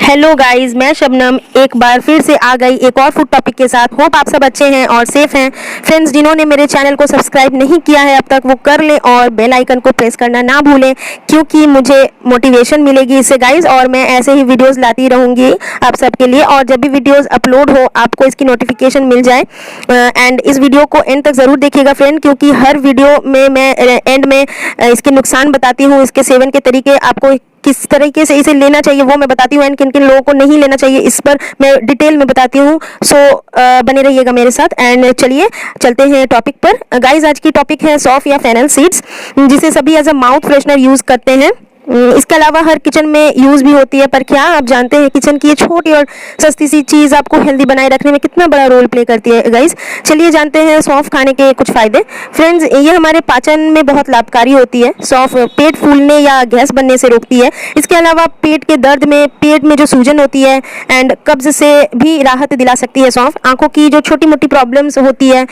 Hello guys, मैं शबनम एक बार फिर से आ गई एक और फूड टॉपिक के साथ। होप आप सब अच्छे हैं और सेफ हैं। फ्रेंड्स, जिन्होंने मेरे चैनल को सब्सक्राइब नहीं किया है अब तक, वो कर लें और बेल आइकन को प्रेस करना ना भूलें, क्योंकि मुझे मोटिवेशन मिलेगी इससे गाइस, और मैं ऐसे ही वीडियोस लाती रहूँगी आप सबके लिए। और जब भी वीडियोस अपलोड हो आपको इसकी नोटिफिकेशन मिल जाए। एंड इस वीडियो को एंड तक ज़रूर देखिएगा फ्रेंड, क्योंकि हर वीडियो में मैं एंड में इसके नुकसान बताती हूँ, इसके सेवन के तरीके, आपको किस तरीके से इसे लेना चाहिए वो मैं बताती हूँ, एंड किन किन लोगों को नहीं लेना चाहिए इस पर मैं डिटेल में बताती हूँ। सो बने रहिएगा मेरे साथ। एंड चलिए चलते हैं टॉपिक पर। गाइस, आज की टॉपिक है सौंफ या फेनल सीड्स, जिसे सभी as a mouth freshener use करते हैं। इसके अलावा हर किचन में यूज़ भी होती है। पर क्या आप जानते हैं किचन की ये छोटी और सस्ती सी चीज़ आपको हेल्दी बनाए रखने में कितना बड़ा रोल प्ले करती है गाइस। चलिए जानते हैं सौंफ खाने के कुछ फ़ायदे। फ्रेंड्स, ये हमारे पाचन में बहुत लाभकारी होती है। सौंफ पेट फूलने या गैस बनने से रोकती है। इसके अलावा पेट के दर्द में, पेट में जो सूजन होती है एंड कब्ज से भी राहत दिला सकती है सौंफ। आंखों की जो छोटी मोटी प्रॉब्लम्स होती है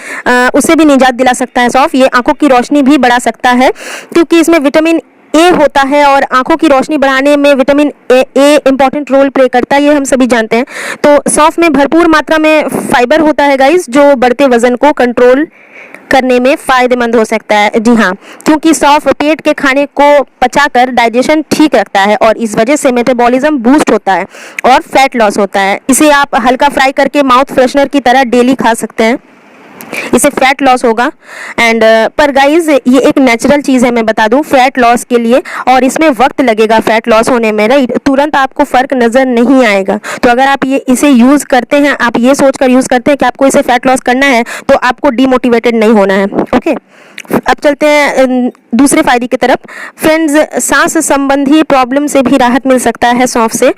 उससे भी निजात दिला सकता है सौंफ। ये आंखों की रोशनी भी बढ़ा सकता है, क्योंकि इसमें विटामिन ए होता है और आंखों की रोशनी बढ़ाने में vitamin A important role play करता है, ये हम सभी जानते हैं। तो सौंफ में भरपूर मात्रा में फाइबर होता है गाइस, जो बढ़ते वजन को कंट्रोल करने में फ़ायदेमंद हो सकता है। जी हाँ, क्योंकि सौंफ पेट के खाने को पचाकर डाइजेशन ठीक रखता है और इस वजह से मेटाबॉलिज्म बूस्ट होता है और फैट लॉस होता है। इसे आप हल्का फ्राई करके माउथ फ्रेशनर की तरह डेली खा सकते हैं, इसे फैट लॉस होगा। एंड पर गाइज, ये एक नेचुरल चीज़ है, मैं बता दूं फैट लॉस के लिए, और इसमें वक्त लगेगा फैट लॉस होने में, राइट। तुरंत आपको फ़र्क नज़र नहीं आएगा। तो अगर आप इसे यूज़ करते हैं, आप ये सोचकर यूज़ करते हैं कि आपको इसे फैट लॉस करना है, तो आपको डीमोटिवेटेड नहीं होना है। ओके, अब चलते हैं दूसरे फायदे की तरफ। फ्रेंड्स, सांस संबंधी प्रॉब्लम से भी राहत मिल सकता है सौंफ से।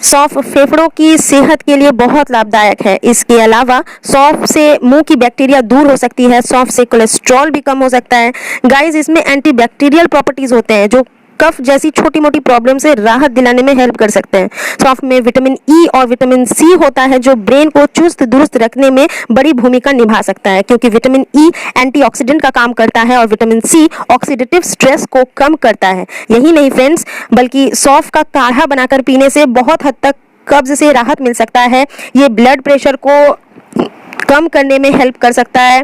सौंफ फेफड़ों की सेहत के लिए बहुत लाभदायक है। इसके अलावा सौंफ से मुंह की बैक्टीरिया दूर हो सकती है। सौंफ से कोलेस्ट्रॉल भी कम हो सकता है गाइस। इसमें एंटीबैक्टीरियल प्रॉपर्टीज होते हैं, जो कफ जैसी छोटी मोटी प्रॉब्लम से राहत दिलाने में हेल्प कर सकते हैं। सौंफ में विटामिन ई और विटामिन सी होता है, जो ब्रेन को चुस्त दुरुस्त रखने में बड़ी भूमिका निभा सकता है, क्योंकि विटामिन ई एंटीऑक्सीडेंट का काम करता है और विटामिन सी ऑक्सीडेटिव स्ट्रेस को कम करता है। यही नहीं फ्रेंड्स, बल्कि सौंफ का काढ़ा बनाकर पीने से बहुत हद तक कब्ज से राहत मिल सकता है। ये ब्लड प्रेशर को कम करने में हेल्प कर सकता है।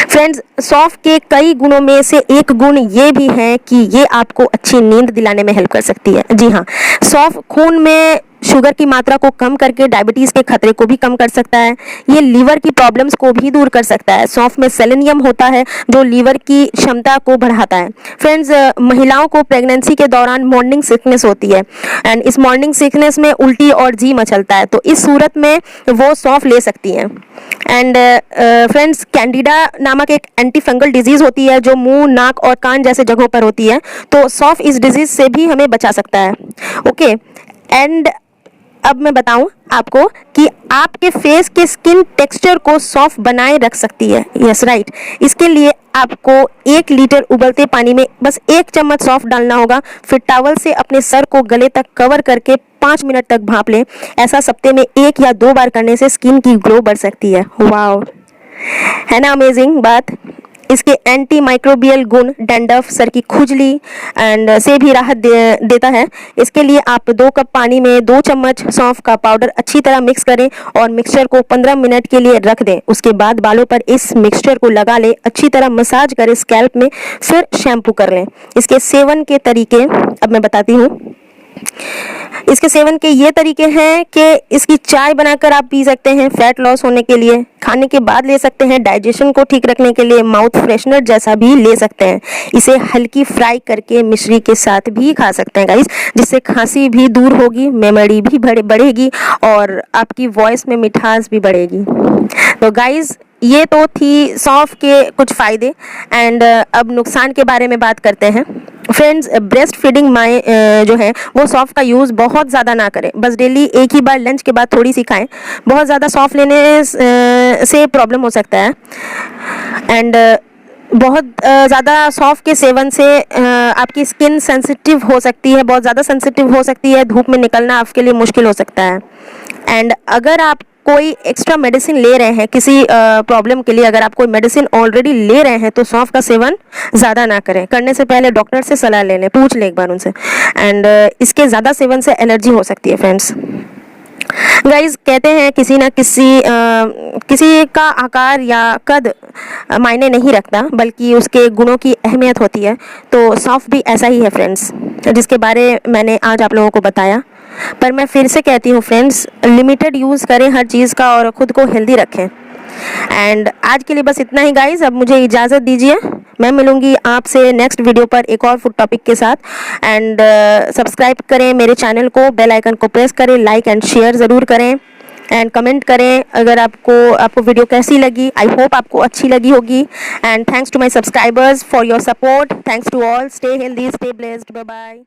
फ्रेंड्स, सौंफ के कई गुणों में से एक गुण ये भी है कि ये आपको अच्छी नींद दिलाने में हेल्प कर सकती है। जी हाँ, सौंफ खून में शुगर की मात्रा को कम करके डायबिटीज़ के खतरे को भी कम कर सकता है। ये लीवर की प्रॉब्लम्स को भी दूर कर सकता है। सौंफ में सेलेनियम होता है, जो लीवर की क्षमता को बढ़ाता है। फ्रेंड्स, महिलाओं को प्रेगनेंसी के दौरान मॉर्निंग सिकनेस होती है, एंड इस मॉर्निंग सिकनेस में उल्टी और जी मचलता है, तो इस सूरत में वो सौंफ ले सकती हैं। एंड फ्रेंड्स, कैंडिडा नामक एक एंटी फंगल डिजीज़ होती है, जो मुंह, नाक और कान जैसे जगहों पर होती है, तो सौंफ इस डिजीज़ से भी हमें बचा सकता है। ओके, एंड अब मैं बताऊं आपको कि आपके फेस के स्किन टेक्सचर को सॉफ्ट बनाए रख सकती है। यस राइट, इसके लिए आपको 1 लीटर उबलते पानी में बस 1 चम्मच सौंफ डालना होगा। फिर टॉवल से अपने सर को गले तक कवर करके 5 मिनट तक भांप लें। ऐसा सप्ते में 1 या 2 बार करने से स्किन की ग्लो बढ़ सकती है। वाओ, है ना अमेजिंग बात। इसके एंटी माइक्रोबियल गुण डैंड्रफ, सर की खुजली एंड से भी राहत देता है। इसके लिए आप 2 कप पानी में 2 चम्मच सौंफ का पाउडर अच्छी तरह मिक्स करें और मिक्सचर को 15 मिनट के लिए रख दें। उसके बाद बालों पर इस मिक्सचर को लगा लें, अच्छी तरह मसाज करें स्कैल्प में, फिर शैम्पू कर लें। इसके सेवन के तरीके अब मैं बताती हूँ। इसके सेवन के ये तरीके हैं कि इसकी चाय बनाकर आप पी सकते हैं फैट लॉस होने के लिए, खाने के बाद ले सकते हैं डाइजेशन को ठीक रखने के लिए, माउथ फ्रेशनर जैसा भी ले सकते हैं। इसे हल्की फ्राई करके मिश्री के साथ भी खा सकते हैं गाइस, जिससे खांसी भी दूर होगी, मेमोरी भी बढ़ेगी और आपकी वॉइस में मिठास भी बढ़ेगी। तो गाइस, ये तो थी सौंफ के कुछ फ़ायदे। एंड अब नुकसान के बारे में बात करते हैं। फ्रेंड्स, ब्रेस्ट फीडिंग माँ जो है वो सौंफ का यूज़ बहुत ज़्यादा ना करें, बस डेली एक ही बार लंच के बाद थोड़ी सी खाएं। बहुत ज़्यादा सौंफ लेने से प्रॉब्लम हो सकता है। एंड बहुत ज़्यादा सौंफ के सेवन से आपकी स्किन सेंसिटिव हो सकती है, बहुत ज़्यादा सेंसिटिव हो सकती है। धूप में निकलना आपके लिए मुश्किल हो सकता है। एंड अगर आप कोई एक्स्ट्रा मेडिसिन ले रहे हैं किसी प्रॉब्लम के लिए, अगर आप कोई मेडिसिन ऑलरेडी ले रहे हैं तो सौंफ का सेवन ज़्यादा ना करें। करने से पहले डॉक्टर से सलाह ले लें, पूछ लें एक बार उनसे। एंड इसके ज़्यादा सेवन से एलर्जी हो सकती है फ्रेंड्स। गाइज कहते हैं किसी ना किसी का आकार या कद मायने नहीं रखता, बल्कि उसके गुणों की अहमियत होती है। तो सौंफ भी ऐसा ही है फ्रेंड्स, जिसके बारे मैंने आज आप लोगों को बताया। पर मैं फिर से कहती हूँ फ्रेंड्स, लिमिटेड यूज़ करें हर चीज़ का और ख़ुद को हेल्दी रखें। एंड आज के लिए बस इतना ही गाइज, अब मुझे इजाज़त दीजिए। मैं मिलूंगी आपसे नेक्स्ट वीडियो पर एक और फूड टॉपिक के साथ। एंड सब्सक्राइब करें मेरे चैनल को, बेल आइकन को प्रेस करें, लाइक एंड शेयर ज़रूर करें एंड कमेंट करें अगर आपको वीडियो कैसी लगी। आई होप आपको अच्छी लगी होगी। And thanks to my subscribers for your support. Thanks to all. Stay healthy, stay blessed, bye bye.